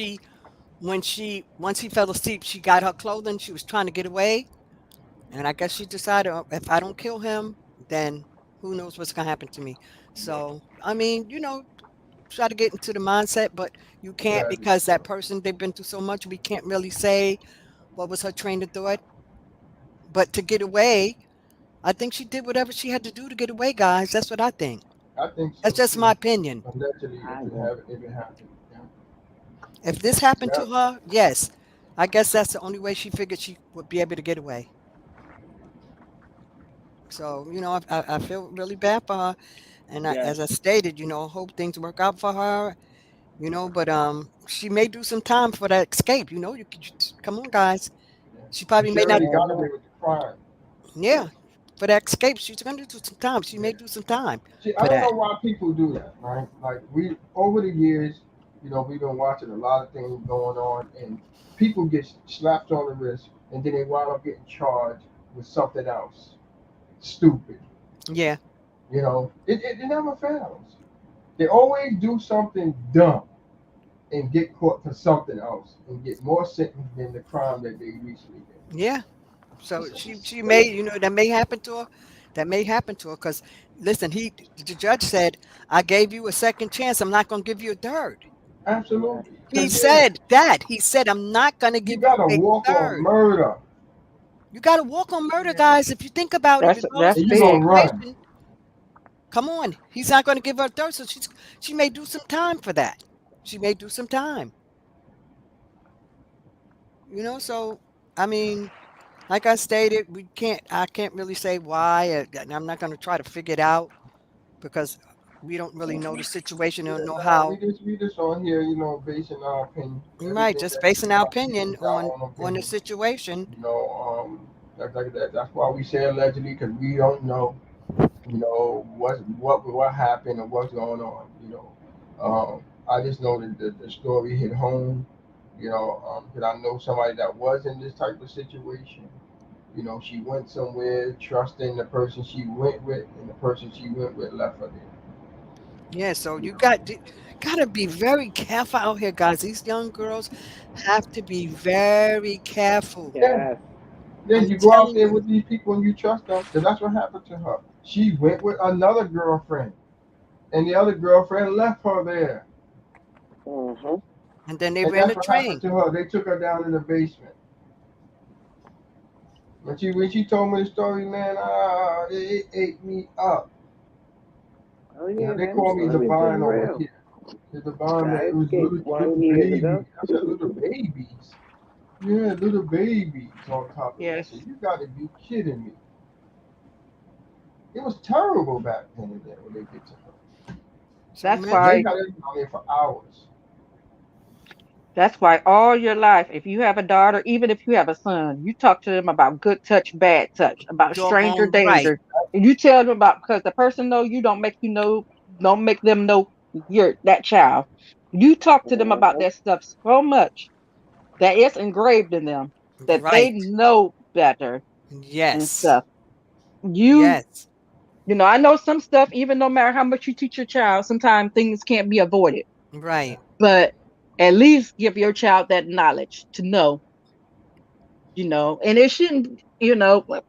once he fell asleep, she got her clothing. She was trying to get away. And I guess she decided, if I don't kill him, then who knows what's going to happen to me. Yeah. So, I mean, try to get into the mindset, but you can't Yeah, because that person, they've been through so much. We can't really say what was her train of thought. But to get away, I think she did whatever she had to do to get away, guys. That's what I think. I think That's so just my too. opinion. Allegedly, I if it agree. have if it happened. Yeah. If this happened Yeah. to her, yes, I guess that's the only way she figured she would be able to get away. So, I feel really bad for her. And Yes. as I stated, I hope things work out for her, but she may do some time for that escape. You could come on, guys. Yeah. She And probably she may not. already got Mm-hmm. away with the crime. Yeah, for that escape, she's gonna do some time. She may Yeah. do some time See, I for don't know that. why people do that, right? Like we over the years, we've been watching a lot of things going on, and people get slapped on the wrist, and then they wind up getting charged with something else, stupid. Yeah, It never fails. They always do something dumb and get caught for something else and get more sentence than the crime that they recently did. yeah. So It's she may, stupid. that may happen to her. That may happen to her because listen, the judge said, "I gave you a second chance. I'm not gonna give you a third." Yes. Absolutely. He Because, yeah, said that. He said, "I'm not gonna you give got you to a walk on third." murder. You got to walk on murder, Yeah. guys. If you think about it, That's regardless that's of And the you going big. to run. situation, come on. He's not going to give her a third, so she may do some time for that. She may do some time. So I mean, like I stated, I can't really say why, and I'm not going to try to figure it out because we don't really know the situation. Yeah, Don't know nah, how. we just on here, basing our opinion. Right, Everything just that we basing our watch here opinion is our on own the opinion. situation. Like that. That's why we say allegedly because we don't know. What happened or what's going on. I just know that the story hit home. Because I know somebody that was in this type of situation. She went somewhere trusting the person she went with, and the person she went with left her there. Yeah, so You you know. gotta be very careful out here, guys. These young girls have to be very careful. Yeah. Yes. Then I'm you go out telling there you. with these people and you trust them, because that's what happened to her. She went with another girlfriend, and the other girlfriend left her there, Mm-hmm. And then they and ran that's the what happened train. to her. They took her down in the basement. When she told me the story, man, it ate me up. Oh yeah, They man. The call me story is just Divine over real. here. The Divine, man, I it was escaped little 1 years ago. babies. I said little babies. Yeah, little babies on top of me. I Yes, said, you got to be kidding me. It was terrible back then and there when they did to her. So that's And they why imagine. had her down there for hours. all your life, if you have a daughter, even if you have a son, you talk to them about good touch, bad touch, about stranger Doggone right. danger, and you tell them about because the person know you don't make don't make them know you're that child. You talk to them about Mm-hmm. that stuff so much that it's engraved in them that they Right. know better and Yes. stuff. You Yes. I know some stuff, even no matter how much you teach your child, sometimes things can't be avoided. Right. But at least give your child that knowledge to know, and it shouldn't,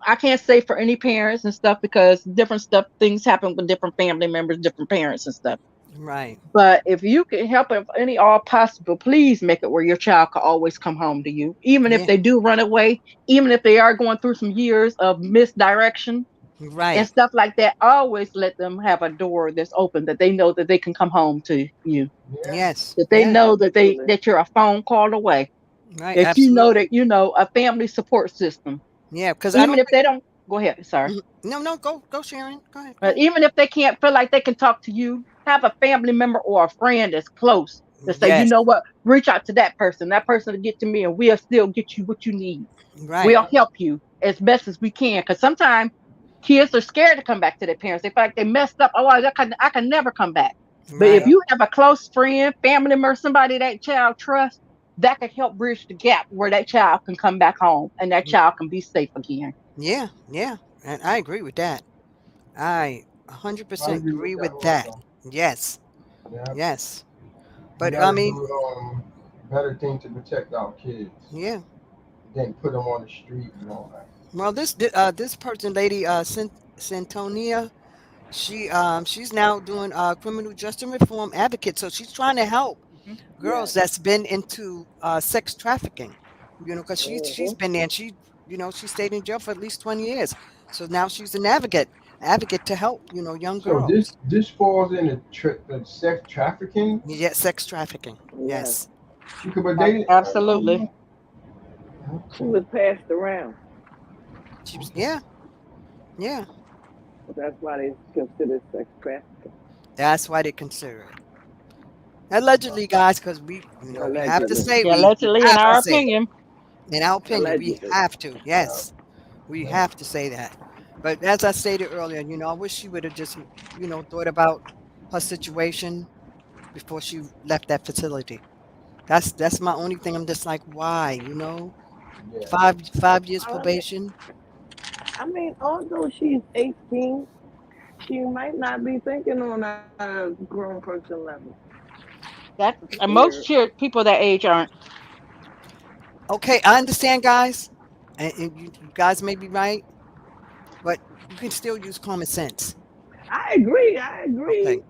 I can't say for any parents and stuff because different stuff, things happen with different family members, different parents and stuff. Right. But if you can help if any all possible, please make it where your child can always come home to you, even if Yeah. they do run away, even if they are going through some years of misdirection. and Right. stuff like that. Always let them have a door that's open, that they know that they can come home to you, Yeah. Yes. that they Yeah. know that Absolutely. you're a phone call away, Right. that you know Absolutely. that a family support system. Yeah. Because I Even don't if they don't, go ahead, sorry. think. No. No. Go, Sharon. Go ahead. Go But ahead. even if they can't feel like they can talk to you, have a family member or a friend that's close to say, you Yes. know what, reach out to that person. That person will get to me, and we'll still get you what you need. Right. We'll Yeah. help you as best as we can. Because sometimes kids are scared to come back to their parents. They feel like they messed up. Oh, I can never come back. But if Right. Yeah. you have a close friend, family member, somebody that child trusts, that could help bridge the gap where that child can come back home and that child can be safe again. Yeah. Yeah. And I agree with that. I I 100% agree with agree that with that. also. Yes. Yeah. Yes. We But got I to mean, do better thing to protect our kids yeah. than put them on the street and all that. Well, this person, lady, Santonia, she's now doing criminal justice reform advocate. So she's trying to help Mhm. girls Yes. that's been into sex trafficking. Because she's Hmm. been there, and she stayed in jail for at least 20 years. So now she's an advocate to help young So this girls. this falls in the sex trafficking. Yeah, sex trafficking. Yes. Yes. But they didn't. Absolutely. She Okay. was passed around. Yeah, yeah. That's why they consider sex trafficking. That's why they consider it. Allegedly, guys, because we have to Allegedly. say Yeah, we allegedly, in have to our say it. opinion. In our opinion, we Allegedly. have to. Yeah. Yes, we Yeah. have to say that. But as I stated earlier, I wish she would have just, thought about her situation before she left that facility. That's my only thing. I'm just like, why? Yeah. Five years I mean, probation. I mean, although she's 18, she might not be thinking on a grown person level. That It's and weird. people that age aren't. Okay, I understand, guys, and you guys may be right, but you can still use common sense. I agree. I agree. Okay.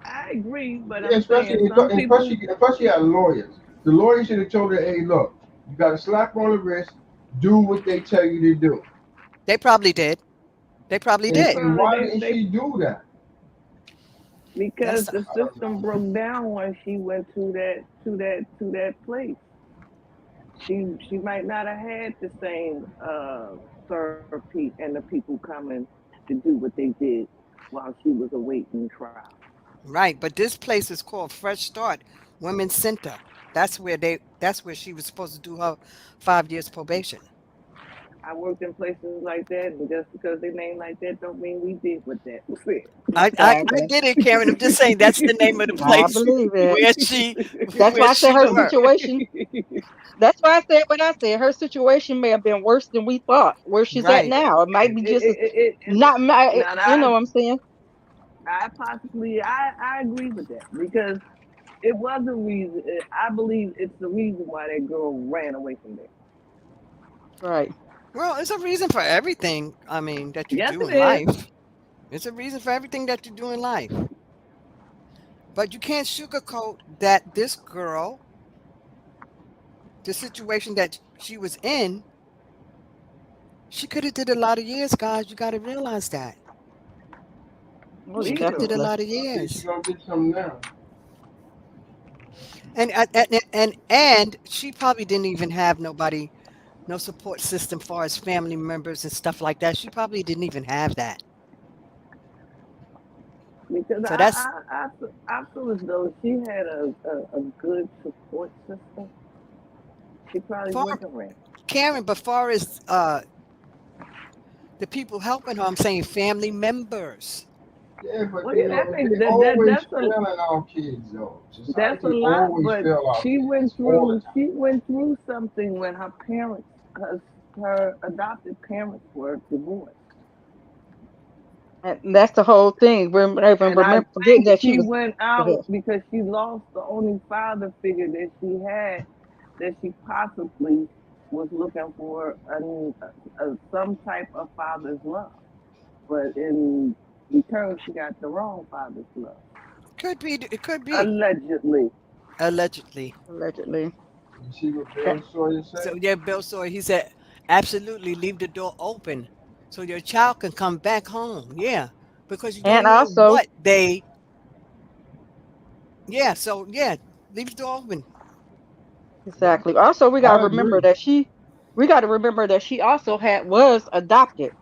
I agree. But Yeah, I'm saying some people. especially had lawyers. The lawyer should have told her, "Hey, look, you got a slap on the wrist. Do what they tell you to do." They probably did. They probably They did. And probably why they didn't they she do that? because That's the I don't system know. broke down when she went to that place. She might not have had the same therapy and the people coming to do what they did while she was awaiting trial. right. But this place is called Fresh Start Women's Center. That's where she was supposed to do her 5 years probation. I worked in places like that, and just because they name like that don't mean we did what that was said. I Exactly. get it, Karen. I'm just saying that's the name of the I place believe it. where she That's where why I said she her worked. situation. That's why I said what I said. Her situation may have been worse than we thought. Where she's at Right. now, it might be just not my. Now, You know what I'm saying? I agree with that because it was a reason. I believe it's the reason why that girl ran away from there. Right. Well, it's a reason for everything. I mean, that you Yes, do it in is. life. It's a reason for everything that you do in life. But you can't sugarcoat that this girl, the situation that she was in, she could have did a lot of years, guys. You got to realize that. Oh, She yeah, could have did a definitely. lot of I think she years. gonna get some now. And she probably didn't even have nobody, no support system far as family members and stuff like that. She probably didn't even have that. Because So that's I feel as though she had a good support system. She probably far wouldn't have ran. Karen, but far as the people helping her, I'm saying family members. Yeah, but Well, yeah, that they makes always that's a failing our kids though. that's a Society lot. always But fail our she went kids all the through time. she went through something when her parents, her adopted parents were divorced. And that's the whole thing. We're even And I remember forgetting think that she she was. went Go out ahead. because she lost the only father figure that she had, that she possibly was looking for some type of father's love. But in return, she got the wrong father's love. Could be. It could be. Allegedly. Allegedly. Allegedly. You see what Eh, Bill Sawyer So said? yeah, Bill Sawyer, he said, absolutely leave the door open so your child can come back home. Yeah, because you And don't know also, what they. Yeah, so yeah, leave the door open. Yeah, exactly. Also, we gotta I remember agree. that she also was adopted.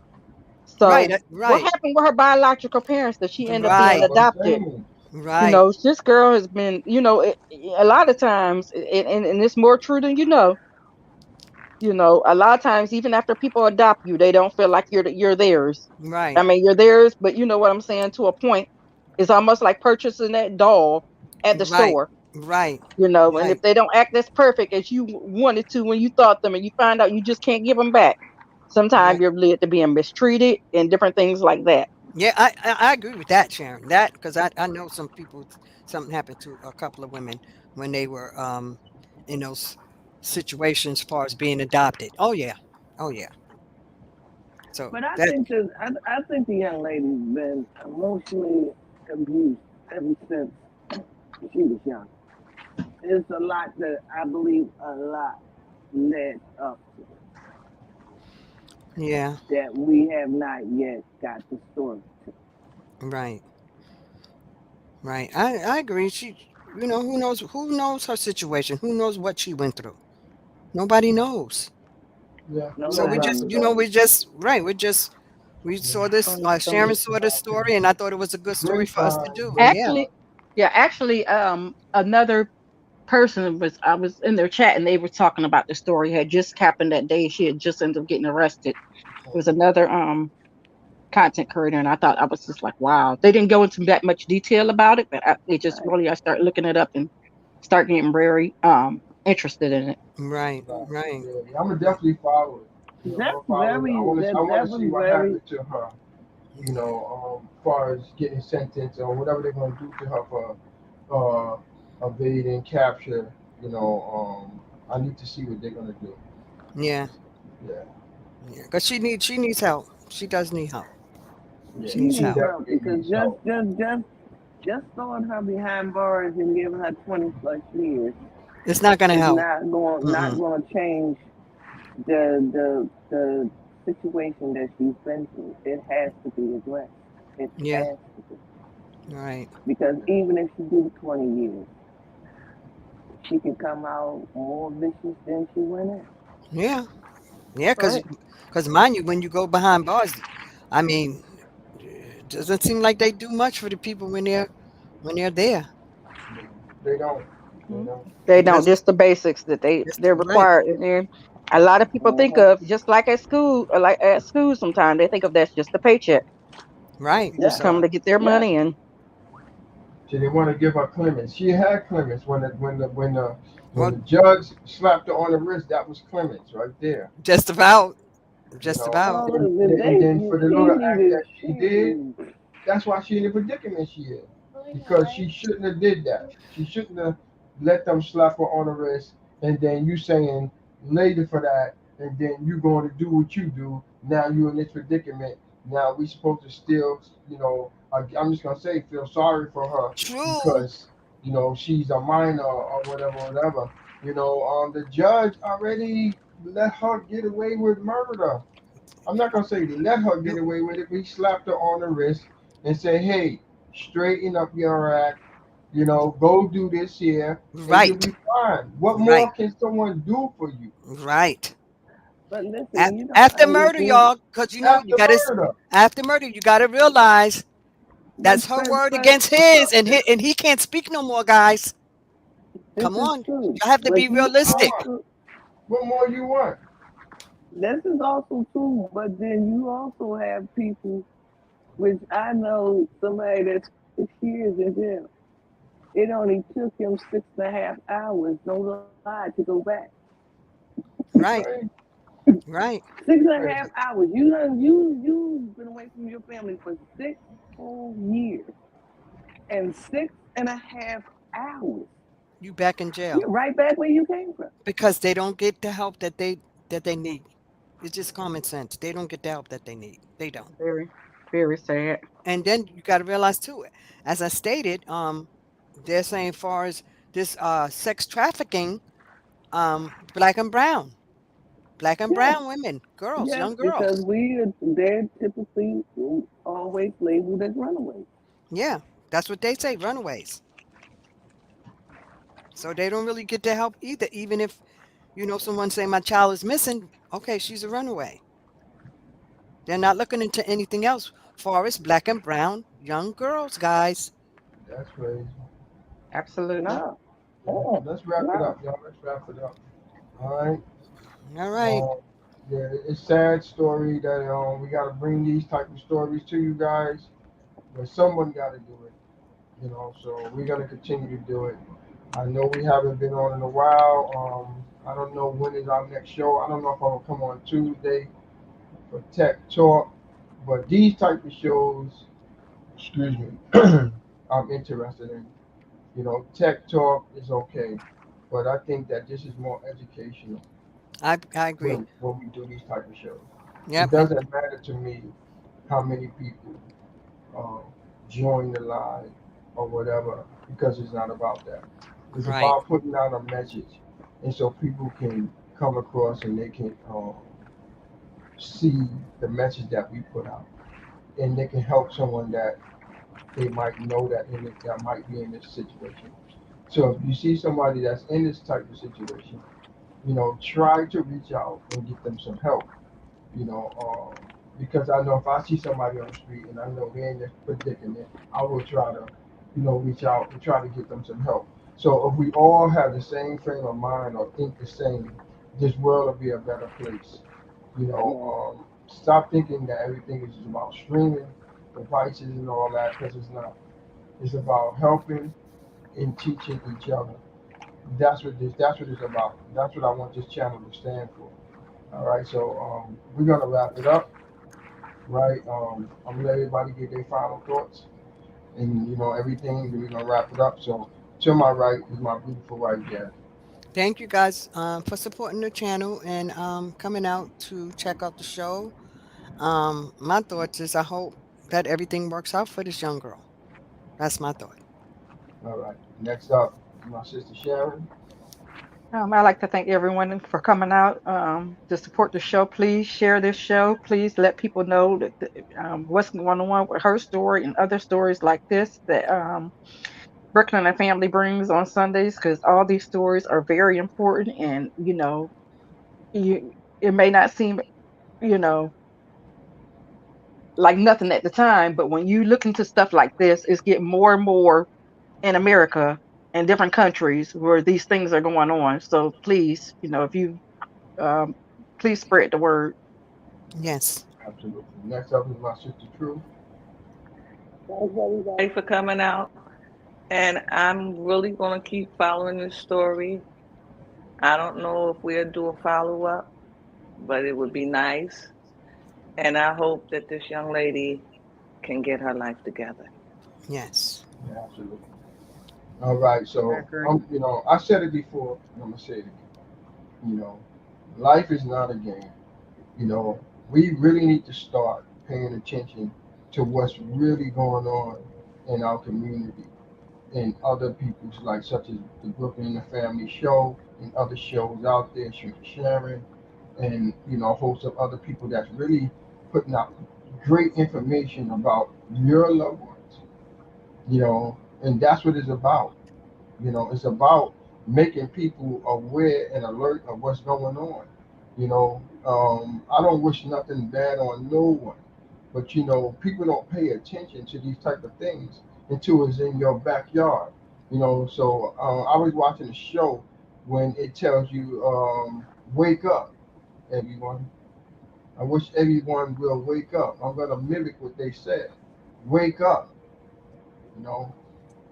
Right, So what right, happened with her biological parents that she ended up That's being right, what I'm adopted? saying. right, This girl has been, a lot of times, and it's more true than a lot of times, even after people adopt you, they don't feel like you're theirs. I right, mean, you're theirs, but you know what I'm saying, to a point. It's almost like purchasing that doll at the right, store. right, And if right. they don't act as perfect as you wanted to when you thought them, and you find out you just can't give them back, sometimes Right. you're led to being mistreated and different things like that. Yeah, I agree with that, Sharon. That because I know some people, something happened to a couple of women when they were in those situations as far as being adopted. Oh yeah. Oh yeah. So But I that think that I think the young lady's been emotionally abused ever since she was young. It's a lot that I believe a lot led up to yeah, that we have not yet got the story to. right. Right. I agree. She, who knows her situation? Who knows what she went through? Nobody knows. Yeah, we're So gonna we wrap Nobody just, it up. knows. we Yeah. saw this, Sharon saw this story, and I thought it was a good story Great for us to find, do. great Yeah. Actually, find. yeah, actually, another person I was in their chat, and they were talking about the story had just happened that day. She had just ended up getting arrested. It was another content creator, and I was just like, wow. They didn't go into that much detail about it, but it just Right. really, I started looking it up and start getting very interested in it. Right. Right. Right. Yeah, yeah, I'm gonna definitely follow it. I'm That's gonna follow it. very I want that to see was what very happened to her. As far as getting sentenced or whatever they're gonna do to her for evade and capture. I need to see what they're gonna do. Yeah. Yeah, Yeah. Because she needs help. She does need help. yeah, She she needs she needs help. help definitely because needs help. just throwing her behind bars and giving her 20 plus years It's not gonna is help. not Mm-mm. going to change the situation that she's been through. It has to be addressed. It Yeah. has to be Right. because even if she do 20 years, she can come out more vicious than she went in. Yeah. Yeah. Because, Right. mind you, when you go behind bars, I mean, it doesn't seem like they do much for the people when they're there. They don't. They Mhm. don't. They It don't, doesn't. just the basics that It's they're right. required. And then a lot of people think Uh-huh. of, just like at school, or like at school sometimes they think of that's just a paycheck. Right. They just Yeah, come So to get their yeah. money. And So they want to give her clemency. She had clemency when well, the judge slapped her on the wrist. That was clemency right there. just about. You Just know, and about. Well, then if and they then for the she little act needed that she did, that's why she in the predicament she is. Because she shouldn't have did that. She shouldn't have let them slap her on the wrist, and then you saying later for that, and then you going to do what you do. Now you in this predicament. Now we supposed to still, I'm just gonna say, feel sorry for her True. because she's a minor or whatever, whatever. The judge already let her get away with murder. I'm not gonna say let her get away with it, but he slapped her on the wrist and said, "Hey, straighten up your act. Go do this here, and you'll Right. be fine." What Right. more can someone do for you Right. but listen, After murder, y'all, because you after got to. murder? After murder, you got to realize but that's her but word but against his, and he can't speak no more, guys. this Come is on, true. you have to But be you realistic. also What more you want? this is also true. But then you also have people, which I know somebody that's 6 years in jail. It only took him 6.5 hours, no lie, to go back. Right. Right? Right. Six and a Right. half hours. You've been away from your family for 6 whole years and 6.5 hours. You back in jail You're right back where you came from. because they don't get the help that they need. It's just common sense. They don't get the help that they need. They don't. very, very sad. And then you got to realize too, as I stated, they're saying far as this sex trafficking, black and brown. Black and Yes, brown women, girls, yes, young because girls. they're typically always labeled as runaways. Yeah, that's what they say, runaways. So they don't really get the help either. Even if, someone say my child is missing, okay, she's a runaway. They're not looking into anything else far as black and brown young girls, guys. That's crazy. Absolutely. No, Let's wrap it no. up, y'all. Let's wrap it up. All right. All right. Um, yeah, it's sad story that we got to bring these type of stories to you guys, but someone got to do it. So we're gonna continue to do it. I know we haven't been on in a while. I don't know when is our next show. I don't know if I'm gonna come on Tuesday for Tech Talk, but these type of shows, excuse me, I'm interested in. Tech Talk is okay, but I think that this is more educational I agree. when we do these type of shows. It Yep. doesn't matter to me how many people um, join the live or whatever because it's not about that. It's Right. about putting out a message, and so people can come across and they can see the message that we put out, and they can help someone that they might know that might be in this situation. So if you see somebody that's in this type of situation, try to reach out and get them some help you know, because I know if I see somebody on the street and I know they're in this predicament, I will try to, reach out and try to get them some help. So if we all have the same frame of mind or think the same, this world will be a better place. Yeah. Stop thinking that everything is just about streaming devices and all that, because it's not. It's about helping and teaching each other. That's what it's about. That's what I want this channel to stand for. All right, so we're gonna wrap it up, right? I'm gonna let everybody get their final thoughts and everything. Then we're gonna wrap it up. So to my right is my beautiful wife, Jazz. Thank you guys for supporting the channel and coming out to check out the show. My thoughts is I hope that everything works out for this young girl. That's my thought. All right. Next up is my sister Sharon. I'd like to thank everyone for coming out to support the show. Please share this show. Please let people know that what's going on with her story and other stories like this that Brooklyn and Family brings on Sundays, because all these stories are very important. And you it may not seem you know like nothing at the time, but when you look into stuff like this, it's getting more and more in America and different countries where these things are going on. So please, if you um, please spread the word. Yes. Absolutely. Next up is my sister True. Thanks everybody for coming out. And I'm really gonna keep following this story. I don't know if we'll do a follow up, but it would be nice. And I hope that this young lady can get her life together. Yes. Yeah, absolutely. All right. I So agree. I said it before, and I'm gonna say it again. You know, life is not a game. We really need to start paying attention to what's really going on in our community and other people's, like such as the Brooklyn and the Family show and other shows out there, Sharon, and a host of other people that's really putting out great information about your loved ones. And that's what it's about. It's about making people aware and alert of what's going on. I don't wish nothing bad on no one, but people don't pay attention to these type of things until it's in your backyard. So I was watching a show when it tells you, wake up, everyone. I wish everyone will wake up. I'm gonna mimic what they said. Wake up. You know,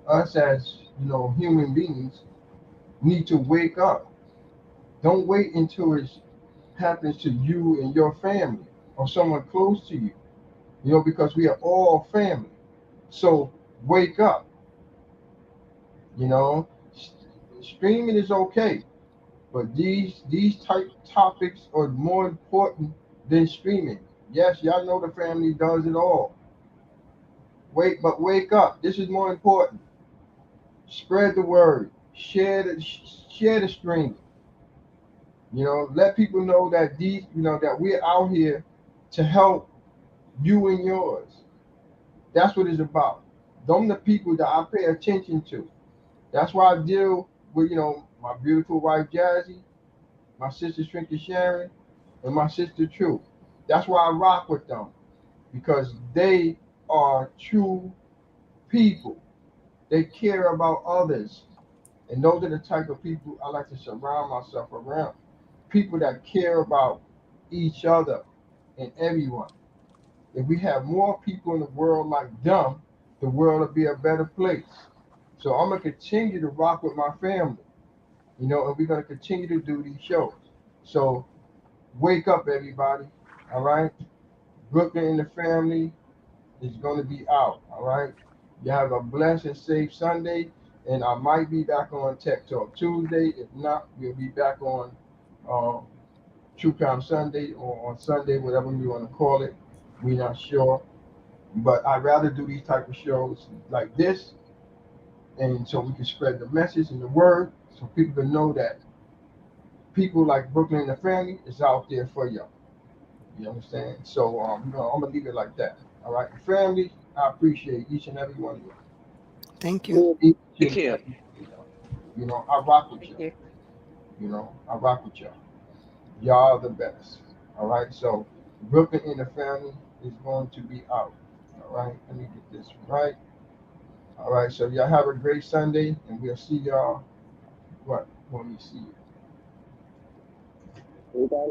us as human beings need to wake up. Don't wait until it happens to you and your family or someone close to you. Because we are all family. So wake up. You know, Streaming is okay, but these type topics are more important than streaming. Yes, y'all know the family does it all. Wake up. This is more important. Spread the word. Share the stream. You know, let people know that that we're out here to help you and yours. That's what it's about. Them the people that I pay attention to. That's why I deal with, my beautiful wife Jazzy, my sister Shrinky Sharon, and my sister True. That's why I rock with them because they are true people. They care about others. And those are the type of people I like to surround myself around. People that care about each other and everyone. If we have more people in the world like them, the world will be a better place. So I'm gonna continue to rock with my family, and we're gonna continue to do these shows. So wake up, everybody. All right, Brooklyn and the family is gonna be out. All right, you have a blessed and safe Sunday, and I might be back on Tech Talk Tuesday. If not, we'll be back on um, True Crime Sunday or on Sunday, whatever you want to call it. We're not sure. But I'd rather do these type of shows like this, and so we can spread the message and the word, so people can know that people like Brooklyn and the family is out there for y'all. You understand? So I'm gonna leave it like that. All right, family. I appreciate each and every one of you. Thank you. Each Take and care. every one of y'all. I rock with Thank y'all. you. I rock with y'all. Y'all are the best. All right. So Brooklyn and the family is going to be out. All right. Let me get this right. All right, so y'all have a great Sunday, and we'll see y'all when we see you. Everybody.